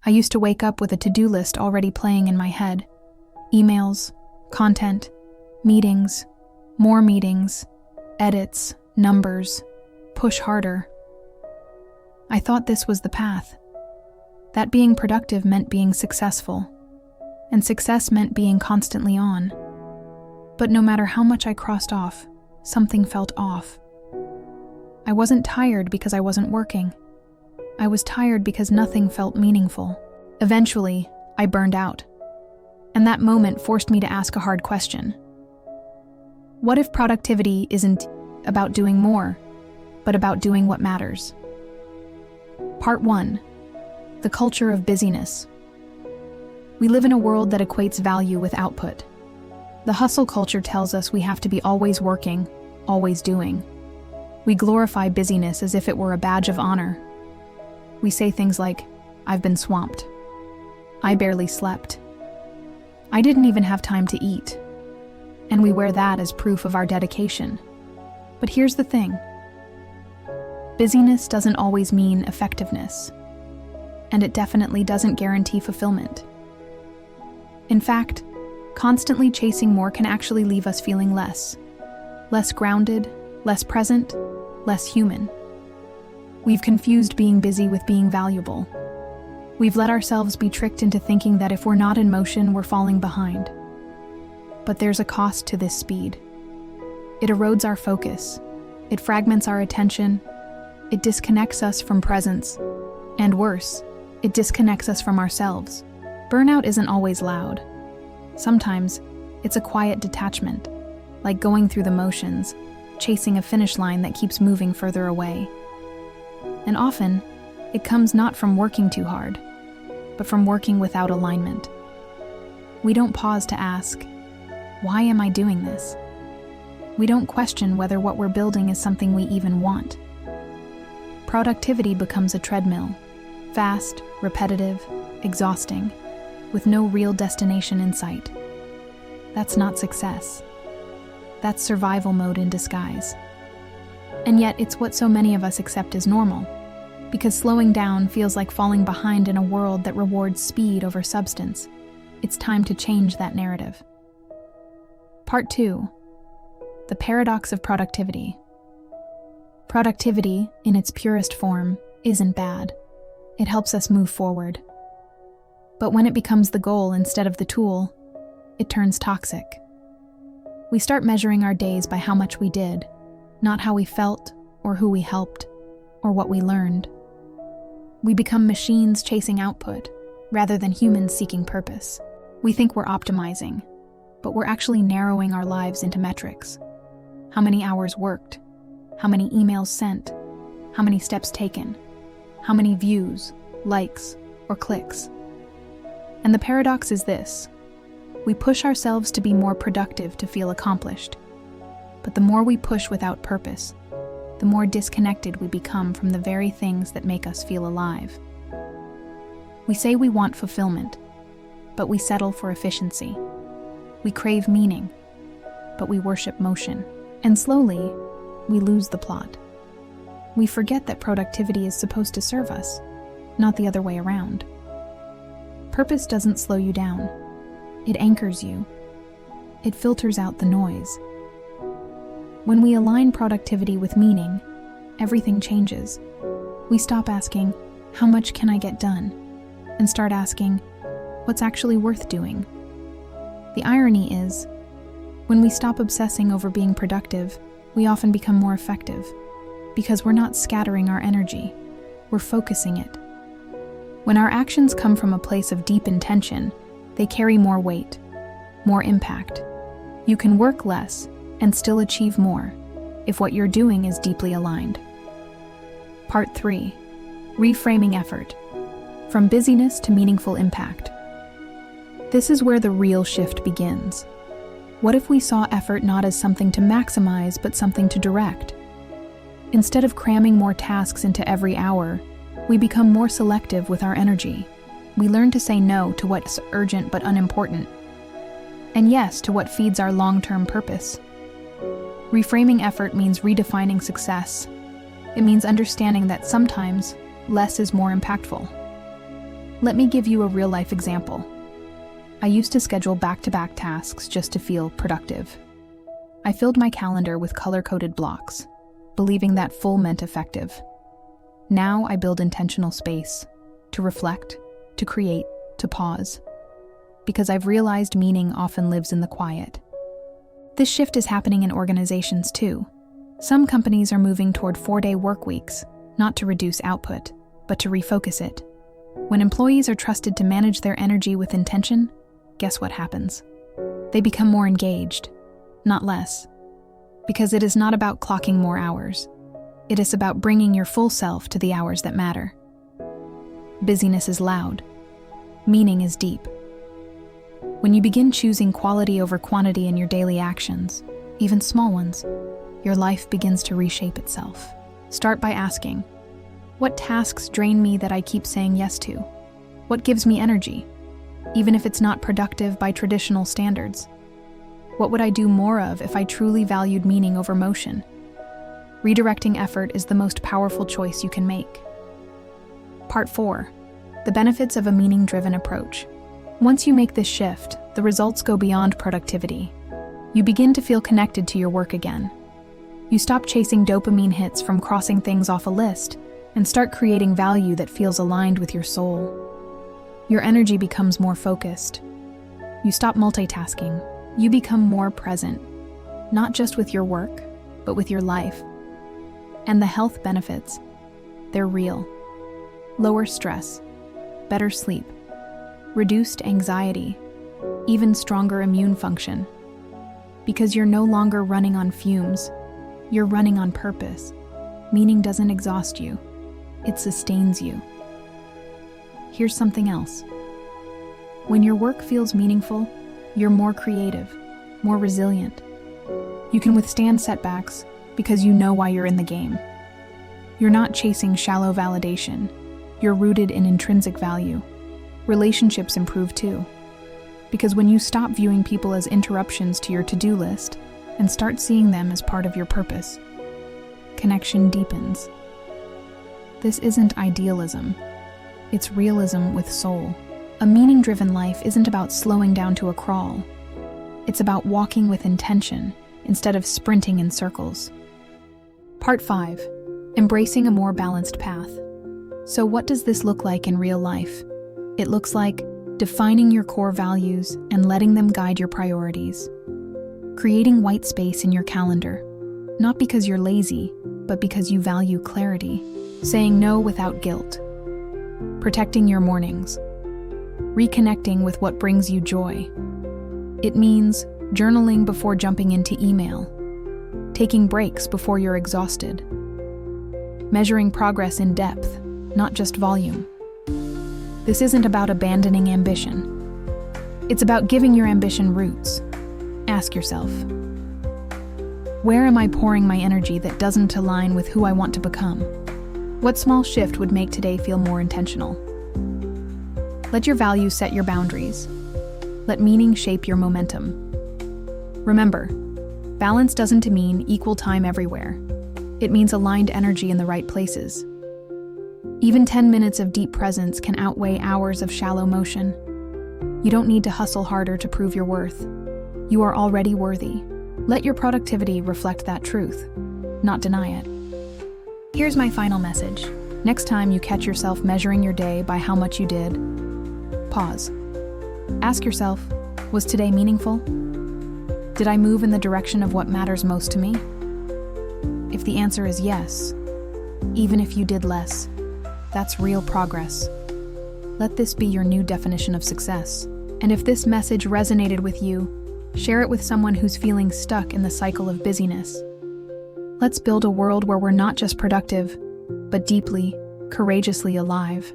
I used to wake up with a to-do list already playing in my head. Emails, content, meetings, more meetings, edits, numbers, push harder. I thought this was the path. That being productive meant being successful, and success meant being constantly on. But no matter how much I crossed off, something felt off. I wasn't tired because I wasn't working. I was tired because nothing felt meaningful. Eventually, I burned out. And that moment forced me to ask a hard question. What if productivity isn't about doing more, but about doing what matters? Part 1. The culture of busyness. We live in a world that equates value with output. The hustle culture tells us we have to be always working, always doing. We glorify busyness as if it were a badge of honor. We say things like, "I've been swamped. I barely slept. I didn't even have time to eat." And we wear that as proof of our dedication. But here's the thing. Busyness doesn't always mean effectiveness. And it definitely doesn't guarantee fulfillment. In fact, constantly chasing more can actually leave us feeling less grounded, less present, less human. We've confused being busy with being valuable. We've let ourselves be tricked into thinking that if we're not in motion, we're falling behind. But there's a cost to this speed. It erodes our focus. It fragments our attention. It disconnects us from presence. And worse, it disconnects us from ourselves. Burnout isn't always loud. Sometimes, it's a quiet detachment, like going through the motions, chasing a finish line that keeps moving further away. And often, it comes not from working too hard, but from working without alignment. We don't pause to ask, why am I doing this? We don't question whether what we're building is something we even want. Productivity becomes a treadmill, fast, repetitive, exhausting, with no real destination in sight. That's not success. That's survival mode in disguise. And yet it's what so many of us accept as normal, because slowing down feels like falling behind in a world that rewards speed over substance. It's time to change that narrative. Part 2. The paradox of productivity. Productivity, in its purest form, isn't bad. It helps us move forward. But when it becomes the goal instead of the tool, it turns toxic. We start measuring our days by how much we did, not how we felt, or who we helped, or what we learned. We become machines chasing output, rather than humans seeking purpose. We think we're optimizing, but we're actually narrowing our lives into metrics. How many hours worked? How many emails sent? How many steps taken? How many views, likes, or clicks? And the paradox is this. We push ourselves to be more productive to feel accomplished. But the more we push without purpose, the more disconnected we become from the very things that make us feel alive. We say we want fulfillment, but we settle for efficiency. We crave meaning, but we worship motion. And slowly, we lose the plot. We forget that productivity is supposed to serve us, not the other way around. Purpose doesn't slow you down. It anchors you. It filters out the noise. When we align productivity with meaning, everything changes. We stop asking, how much can I get done? And start asking, what's actually worth doing? The irony is, when we stop obsessing over being productive, we often become more effective, because we're not scattering our energy, we're focusing it. When our actions come from a place of deep intention, they carry more weight, more impact. You can work less and still achieve more if what you're doing is deeply aligned. Part 3. Reframing effort. From busyness to meaningful impact. This is where the real shift begins. What if we saw effort not as something to maximize, but something to direct? Instead of cramming more tasks into every hour, we become more selective with our energy. We learn to say no to what's urgent but unimportant, and yes to what feeds our long-term purpose. Reframing effort means redefining success. It means understanding that sometimes less is more impactful. Let me give you a real-life example. I used to schedule back-to-back tasks just to feel productive. I filled my calendar with color-coded blocks, believing that full meant effective. Now I build intentional space to reflect, to create, to pause, because I've realized meaning often lives in the quiet. This shift is happening in organizations too. Some companies are moving toward 4-day work weeks, not to reduce output, but to refocus it. When employees are trusted to manage their energy with intention, guess what happens? They become more engaged, not less. Because it is not about clocking more hours. It is about bringing your full self to the hours that matter. Busyness is loud. Meaning is deep. When you begin choosing quality over quantity in your daily actions, even small ones, your life begins to reshape itself. Start by asking, what tasks drain me that I keep saying yes to? What gives me energy, even if it's not productive by traditional standards? What would I do more of if I truly valued meaning over motion? Redirecting effort is the most powerful choice you can make. Part 4. The benefits of a meaning-driven approach. Once you make this shift, the results go beyond productivity. You begin to feel connected to your work again. You stop chasing dopamine hits from crossing things off a list and start creating value that feels aligned with your soul. Your energy becomes more focused. You stop multitasking. You become more present, not just with your work, but with your life. And the health benefits, they're real. Lower stress, better sleep, reduced anxiety, even stronger immune function. Because you're no longer running on fumes, you're running on purpose. Meaning doesn't exhaust you, it sustains you. Here's something else. When your work feels meaningful, you're more creative, more resilient. You can withstand setbacks because you know why you're in the game. You're not chasing shallow validation. You're rooted in intrinsic value. Relationships improve too. Because when you stop viewing people as interruptions to your to-do list and start seeing them as part of your purpose, connection deepens. This isn't idealism. It's realism with soul. A meaning-driven life isn't about slowing down to a crawl. It's about walking with intention instead of sprinting in circles. Part 5. Embracing a more balanced path. So what does this look like in real life? It looks like defining your core values and letting them guide your priorities. Creating white space in your calendar, not because you're lazy, but because you value clarity. Saying no without guilt. Protecting your mornings. Reconnecting with what brings you joy. It means journaling before jumping into email. Taking breaks before you're exhausted. Measuring progress in depth, not just volume. This isn't about abandoning ambition. It's about giving your ambition roots. Ask yourself, where am I pouring my energy that doesn't align with who I want to become? What small shift would make today feel more intentional? Let your values set your boundaries. Let meaning shape your momentum. Remember, balance doesn't mean equal time everywhere. It means aligned energy in the right places. Even 10 minutes of deep presence can outweigh hours of shallow motion. You don't need to hustle harder to prove your worth. You are already worthy. Let your productivity reflect that truth, not deny it. Here's my final message. Next time you catch yourself measuring your day by how much you did, pause. Ask yourself, was today meaningful? Did I move in the direction of what matters most to me? If the answer is yes, even if you did less, that's real progress. Let this be your new definition of success. And if this message resonated with you, share it with someone who's feeling stuck in the cycle of busyness. Let's build a world where we're not just productive, but deeply, courageously alive.